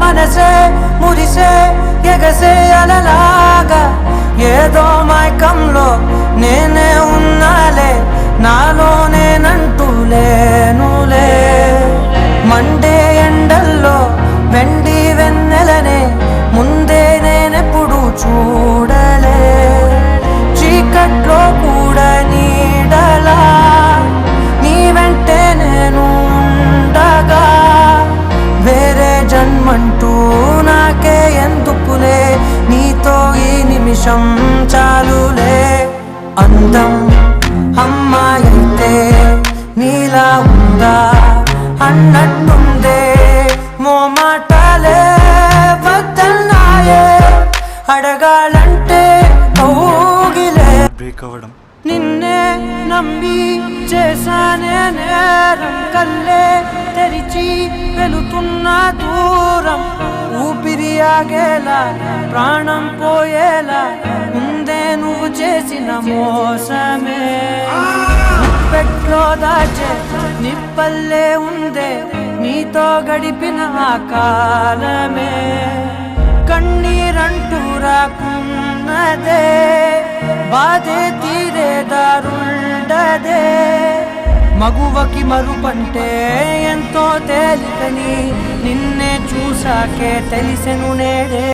మనసే మురిసే ఎగసే అలలాగా ఏదో మైకంలో నేనే ఉన్నాలే నాలో నేనంటూ లేనులే మండే ఎండల్లో వెండి వెన్నెలనే ముందే నేనెప్పుడు చూడలే చీకట్లో కూడా నీడలా నీ వెంటే నేను ఉండగా వేరే జన్మంటూ నాకే ఎందుకులే నీతో ఈ నిమిషం చాలులే అందం అమ్మాయైతే నీలా ఉందా అన్నట్టుందే మోమాటాలే వద్దన్నాయే అడగాలంటే కౌగిలే బ్రేక్ అవ్వడం నిన్నే నమ్మి చేశానే నేరం కల్లే తెరిచి వెళుతున్న దూరం ఊపిరి ఆగేలా ప్రాణం పోయేలా ముందే నువ్వు చేసిన మోసమే పెట్లో దాచే నిప్పల్లే ఉందే నీతో గడిపిన ఆ కాలమే కన్నీరంటూ రాకున్నదే బాధే తీరే దారుండదే మగువకి మరుపంటే ఎంతో తేలికని నిన్నే చూసాకే తెలిసెను నేడే